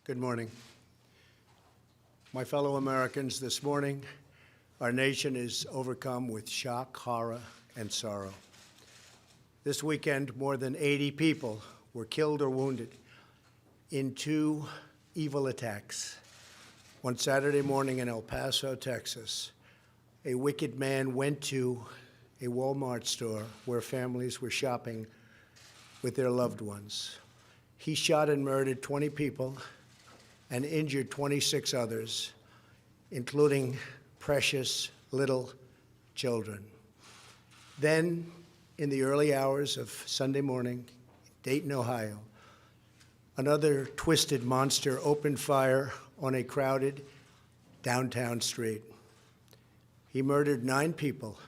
Good morning. My fellow Americans, this morning, our nation is overcome with shock, horror, and sorrow. This weekend, more than 80 people were killed or wounded in two evil attacks. One Saturday morning in El Paso, Texas, a wicked man went to a Walmart store where families were shopping with their loved ones. He shot and murdered 20 people and injured 26 others, including precious little children. Then, in the early hours of Sunday morning, Dayton, Ohio, another twisted monster opened fire on a crowded downtown street. He murdered 9 people,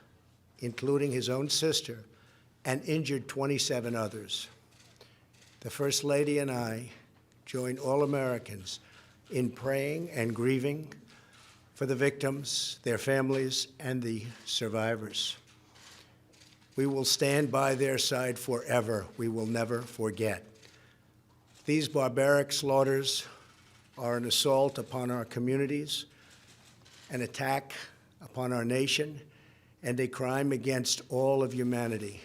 including his own sister, and injured 27 others. The First Lady and I join all Americans in praying and grieving for the victims, their families, and the survivors. We will stand by their side forever. We will never forget. These barbaric slaughters are an assault upon our communities, an attack upon our nation, and a crime against all of humanity.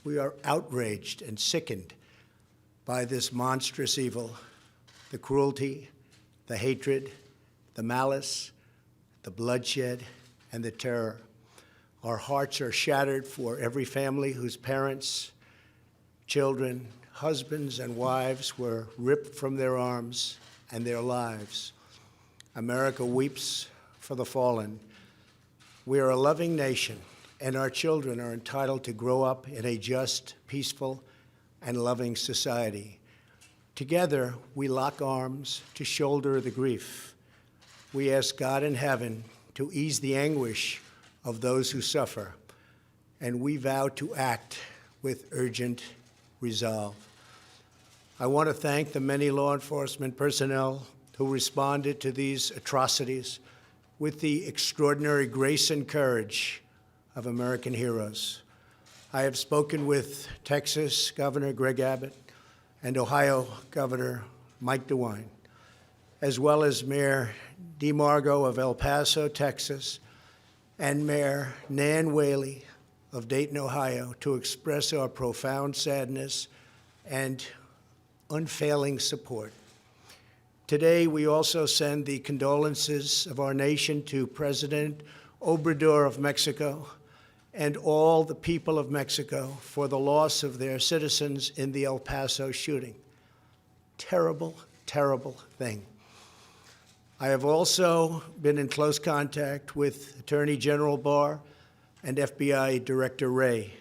We are outraged and sickened by this monstrous evil, the cruelty, the hatred, the malice, the bloodshed, and the terror. Our hearts are shattered for every family whose parents, children, husbands, and wives were ripped from their arms and their lives. America weeps for the fallen. We are a loving nation, and our children are entitled to grow up in a just, peaceful, and loving society. Together, we lock arms to shoulder the grief. We ask God in heaven to ease the anguish of those who suffer, and we vow to act with urgent resolve. I want to thank the many law enforcement personnel who responded to these atrocities with the extraordinary grace and courage of American heroes. I have spoken with Texas Governor Greg Abbott and Ohio Governor Mike DeWine, as well as Mayor DeMargo of El Paso, Texas, and Mayor Nan Whaley of Dayton, Ohio, to express our profound sadness and unfailing support. Today, we also send the condolences of our nation to President Obrador of Mexico and all the people of Mexico for the loss of their citizens in the El Paso shooting. Terrible, terrible thing. I have also been in close contact with Attorney General Barr and FBI Director Wray.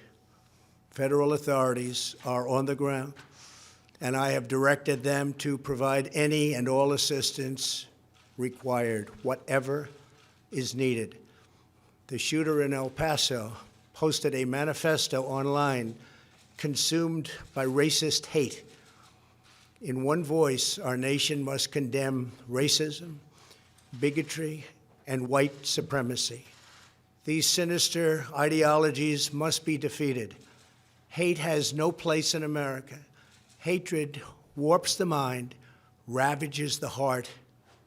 Federal authorities are on the ground, and I have directed them to provide any and all assistance required, whatever is needed. The shooter in El Paso posted a manifesto online consumed by racist hate. In one voice, our nation must condemn racism, bigotry, and white supremacy. These sinister ideologies must be defeated. Hate has no place in America. Hatred warps the mind, ravages the heart,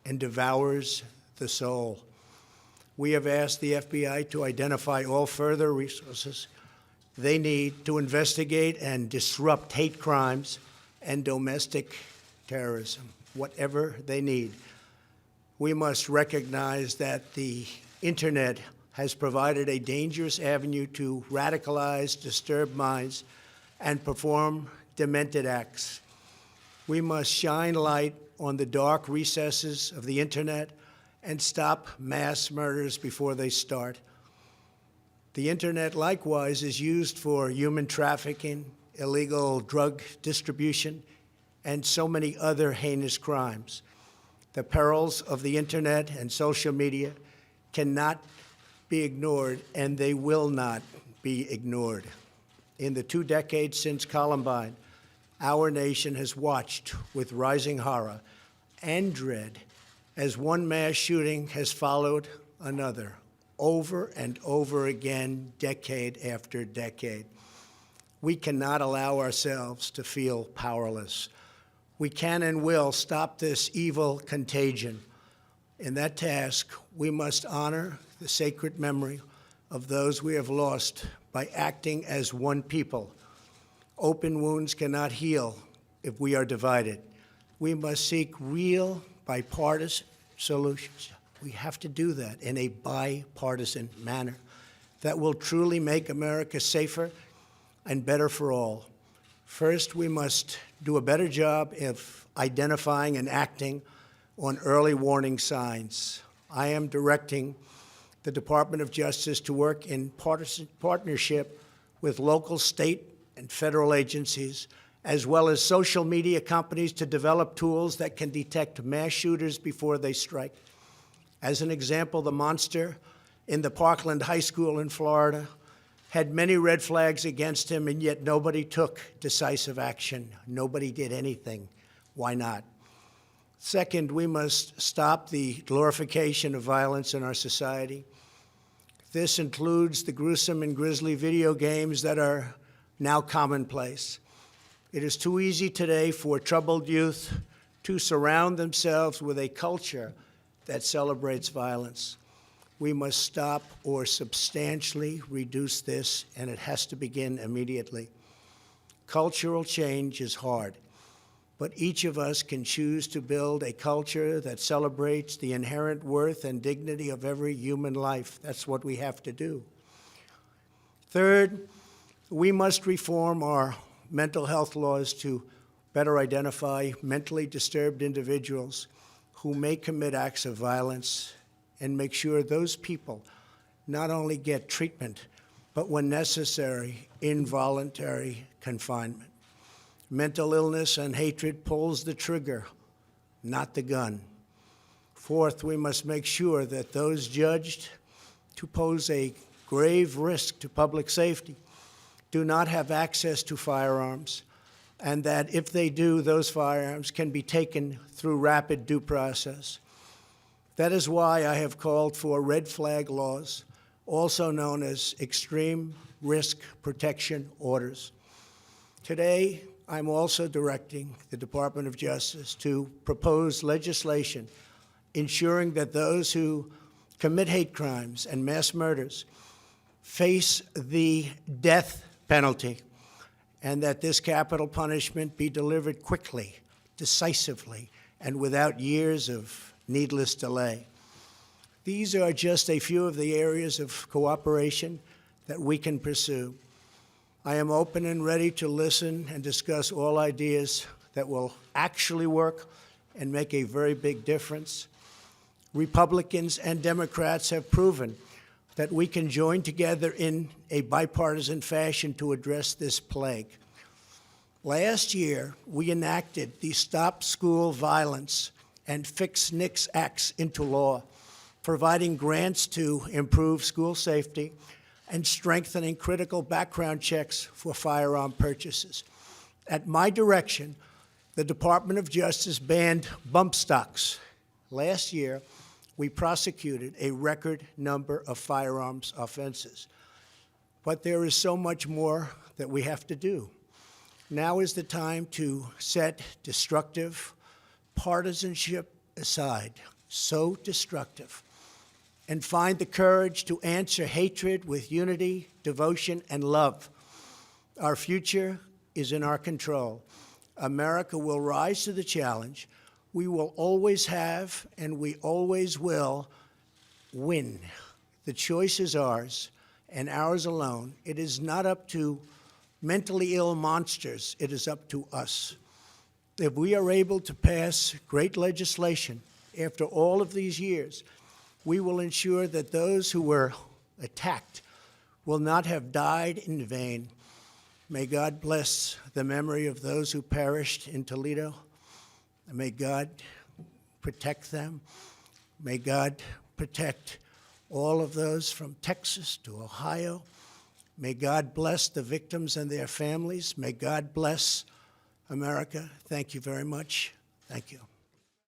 and devours the soul. We have asked the FBI to identify all further resources they need to investigate and disrupt hate crimes and domestic terrorism, whatever they need. We must recognize that the internet has provided a dangerous avenue to radicalize disturbed minds and perform demented acts. We must shine light on the dark recesses of the internet and stop mass murders before they start. The internet, likewise, is used for human trafficking, illegal drug distribution, and so many other heinous crimes. The perils of the internet and social media cannot be ignored, and they will not be ignored. In the 2 decades since Columbine, our nation has watched with rising horror and dread as one mass shooting has followed another, over and over again, decade after decade. We cannot allow ourselves to feel powerless. we can and will stop this evil contagion. In that task, we must honor the sacred memory of those we have lost by acting as one people. Open wounds cannot heal if we are divided. We must seek real bipartisan solutions. We have to do that in a bipartisan manner that will truly make America safer and better for all. First, we must do a better job of identifying and acting on early warning signs. I am directing the Department of Justice to work in partnership with local, state, and federal agencies, as well as social media companies, to develop tools that can detect mass shooters before they strike. As an example, the monster in the Parkland High School in Florida had many red flags against him, and yet nobody took decisive action. Nobody did anything. Why not? Second, we must stop the glorification of violence in our society. This includes the gruesome and grisly video games that are now commonplace. It is too easy today for troubled youth to surround themselves with a culture that celebrates violence. We must stop or substantially reduce this, and it has to begin immediately. Cultural change is hard, but each of us can choose to build a culture that celebrates the inherent worth and dignity of every human life. That's what we have to do. Third, we must reform our mental health laws to better identify mentally disturbed individuals who may commit acts of violence and make sure those people not only get treatment, but when necessary, involuntary confinement. Mental illness and hatred pulls the trigger, not the gun. Fourth, we must make sure that those judged to pose a grave risk to public safety do not have access to firearms, and that if they do, those firearms can be taken through rapid due process. That is why I have called for red flag laws, also known as extreme risk protection orders. Today, I'm also directing the Department of Justice to propose legislation ensuring that those who commit hate crimes and mass murders face the death penalty, and that this capital punishment be delivered quickly, decisively, and without years of needless delay. These are just a few of the areas of cooperation that we can pursue. I am open and ready to listen and discuss all ideas that will actually work and make a very big difference. Republicans and Democrats have proven that we can join together in a bipartisan fashion to address this plague. Last year, we enacted the Stop School Violence and Fix NICS Acts into law, providing grants to improve school safety and strengthening critical background checks for firearm purchases. At my direction, the Department of Justice banned bump stocks. Last year, we prosecuted a record number of firearms offenses. But there is so much more that we have to do. Now is the time to set destructive partisanship aside, so destructive, and find the courage to answer hatred with unity, devotion, and love. Our future is in our control. America will rise to the challenge. We will always have, and we always will, win. The choice is ours, and ours alone. It is not up to mentally ill monsters. It is up to us. If we are able to pass great legislation after all of these years, we will ensure that those who were attacked will not have died in vain. May God bless the memory of those who perished in Toledo. May God protect them. May God protect all of those from Texas to Ohio. May God bless the victims and their families. May God bless America. Thank you very much. Thank you.